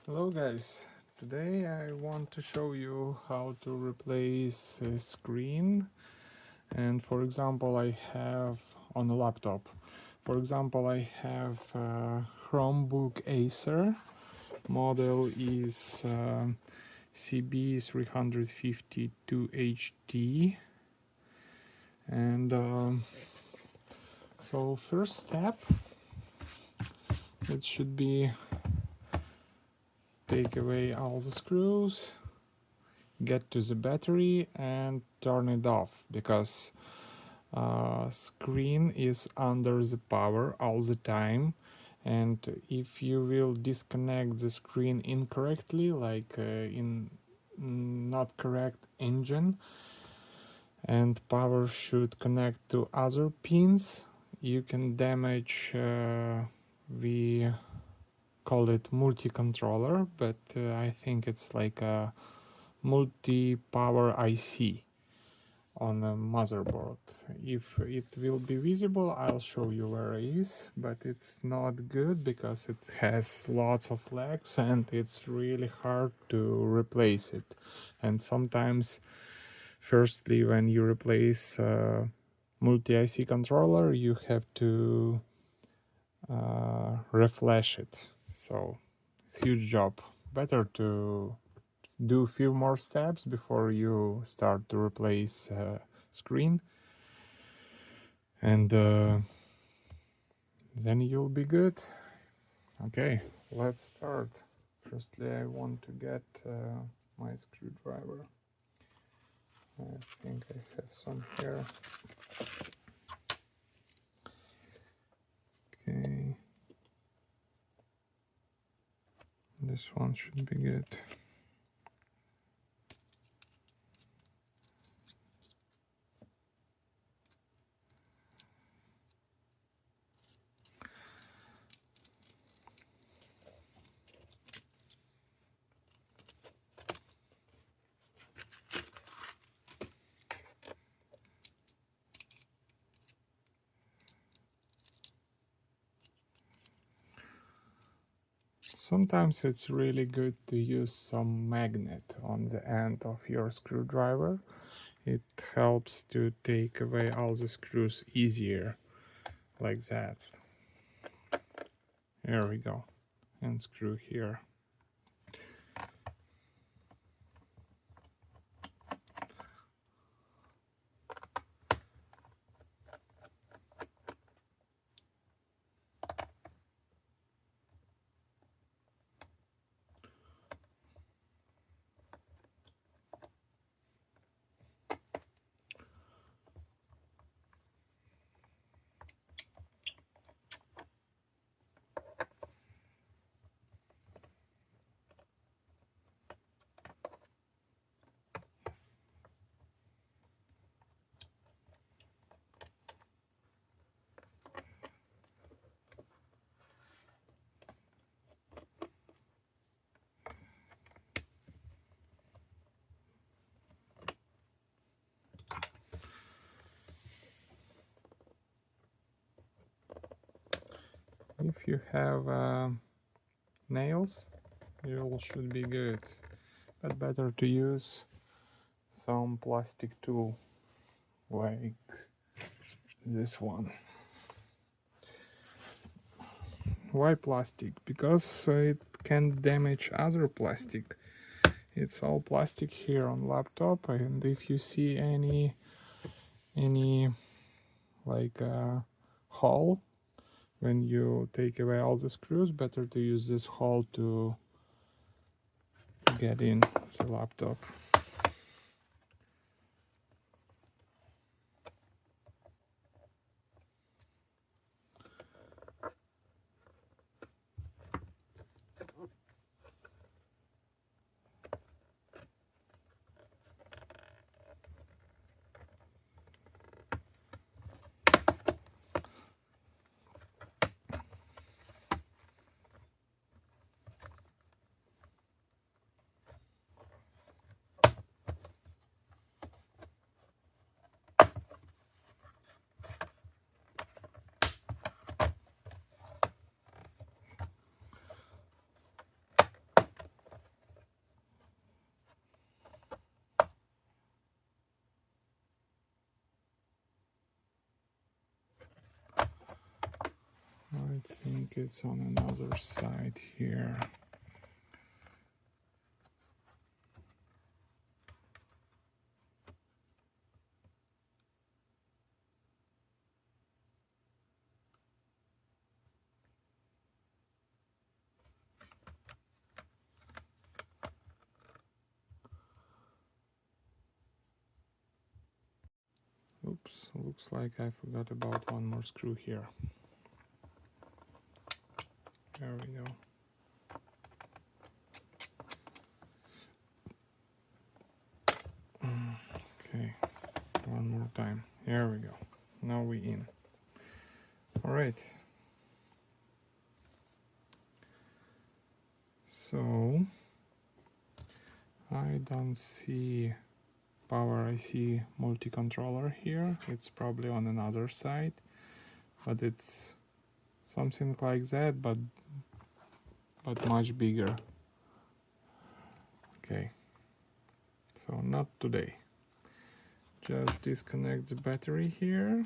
Hello guys, today I want to show you how to replace a screen. And for example, I have on a laptop, for example, I have a Chromebook Acer. Model is CB352HD. And so first step, it should be take away all the screws, get to the battery and turn it off, because screen is under the power all the time, and if you will disconnect the screen incorrectly, like in not correct engine, and power should connect to other pins, you can damage we call it multi-controller, but I think it's like a multi-power IC on a motherboard. If it will be visible, I'll show you where it is, but it's not good because it has lots of lags and it's really hard to replace it. And sometimes, firstly, when you replace multi-IC controller, you have to reflash it. So huge job. Better to do a few more steps before you start to replace screen, and then you'll be good. Okay, let's start. Firstly, I want to get my screwdriver. I think I have some here. Okay, this one should be good. Sometimes it's really good to use some magnet on the end of your screwdriver. It helps to take away all the screws easier, like that. There we go. And screw here. If you have nails, you should be good, but better to use some plastic tool like this one. Why plastic? Because it can damage other plastic. It's all plastic here on laptop, and if you see any like hole when you take away all the screws, better to use this hole to get in the laptop. I think it's on another side here. Oops, looks like I forgot about one more screw here. There we go. Okay, one more time. Here we go. Now we in. All right. So I don't see power IC multi-controller here. It's probably on another side, but it's something like that, but much bigger. Okay, so not today. Just disconnect the battery here.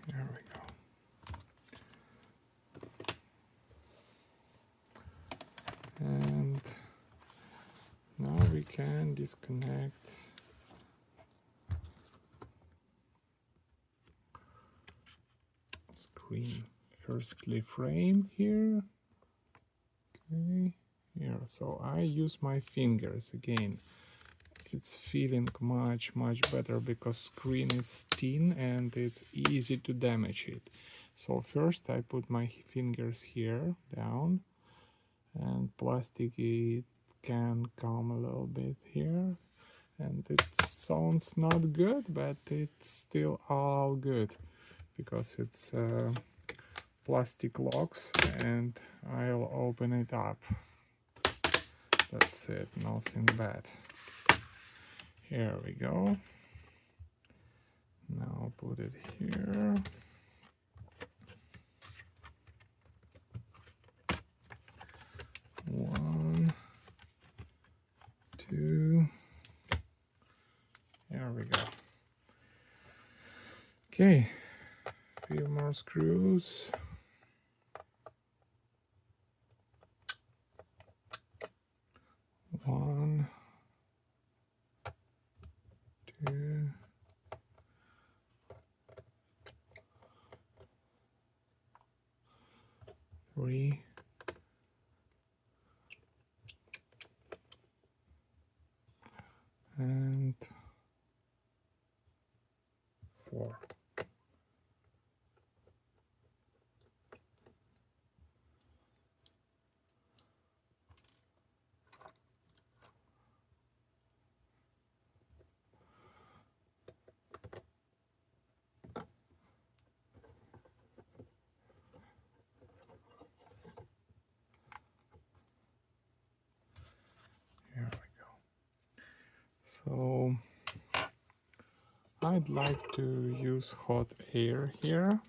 There we go. And now we can disconnect screen. Firstly, frame here. Okay, here. So I use my fingers again. It's feeling much better because screen is thin and it's easy to damage it. So first I put my fingers here down, and plastic, it can come a little bit here, and it sounds not good, but it's still all good because it's plastic locks, and I'll open it up. That's it, nothing bad. Here we go. Now put it here. One, two. There we go. Okay, few more screws. One, two, three, and four. Here we go. So I'd like to use hot air here.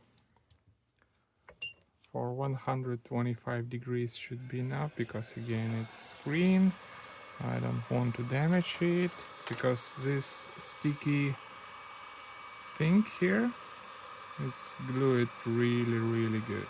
For 125 degrees should be enough, because again it's screen. I don't want to damage it because this sticky thing here, it's glued really good.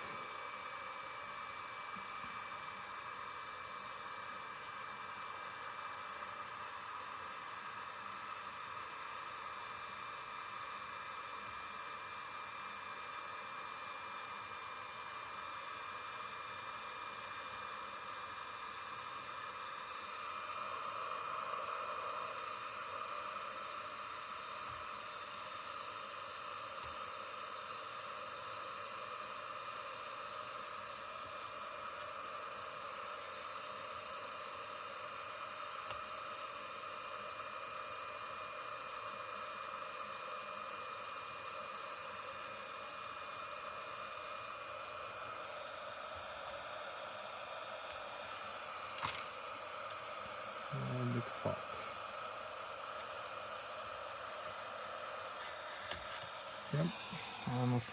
A little bit hot. Yep, almost.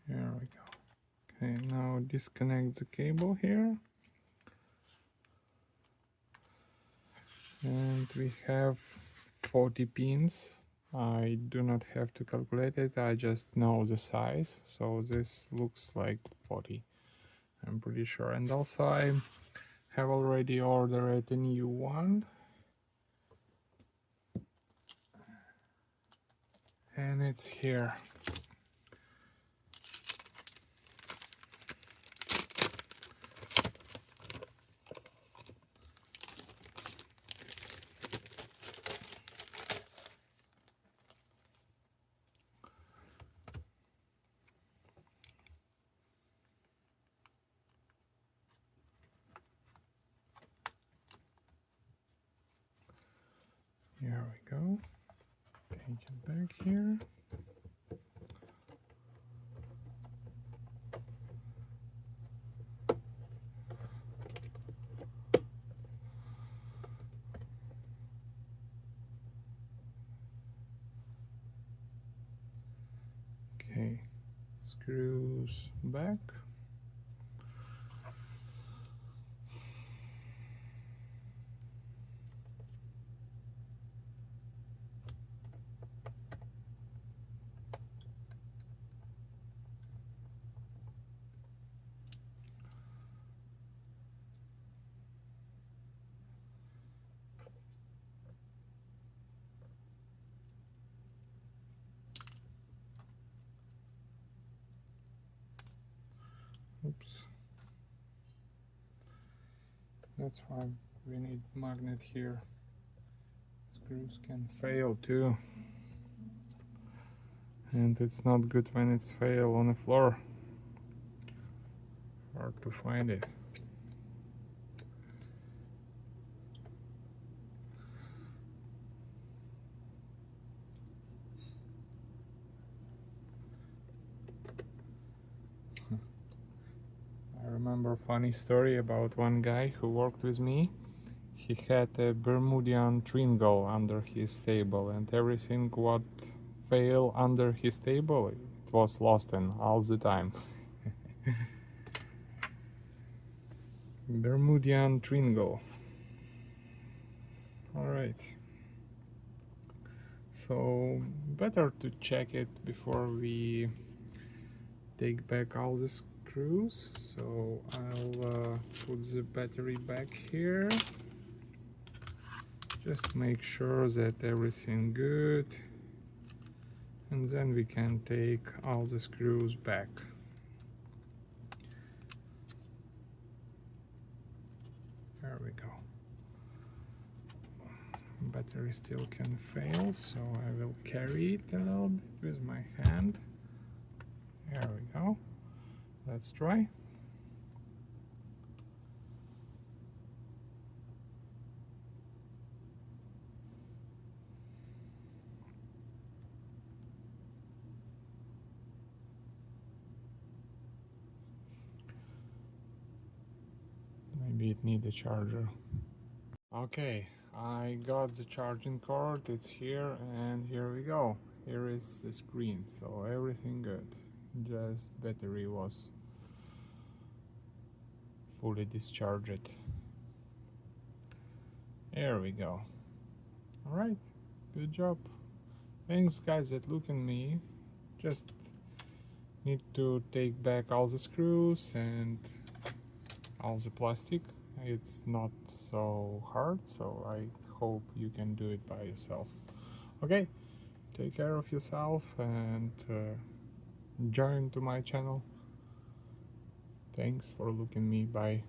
There we go. Okay, now disconnect the cable here. And we have 40 pins. I do not have to calculate it, I just know the size, so this looks like 40, I'm pretty sure. And also I have already ordered a new one, and it's here. Here we go. Take it back here. Okay, screws back. Oops. That's why we need magnet here. Screws can fail too. And it's not good when it's fail on the floor. Hard to find it. I remember a funny story about one guy who worked with me. He had a Bermudian Tringle under his table, and everything what failed under his table, it was lost in all the time. Bermudian Tringle. Alright. So better to check it before we take back all the screws. So I'll put the battery back here. Just make sure that everything good, and then we can take all the screws back. There we go. Battery still can fail, so I will carry it a little bit with my hand. There we go. Let's try. Maybe it needs a charger. Okay, I got the charging cord, it's here, and here we go. Here is the screen, so everything good. Just battery was fully discharged. There we go. Alright, good job. Thanks guys that look at me. Just need to take back all the screws and all the plastic. It's not so hard, so I hope you can do it by yourself. Okay, take care of yourself and join to my channel. Thanks for looking me. Bye.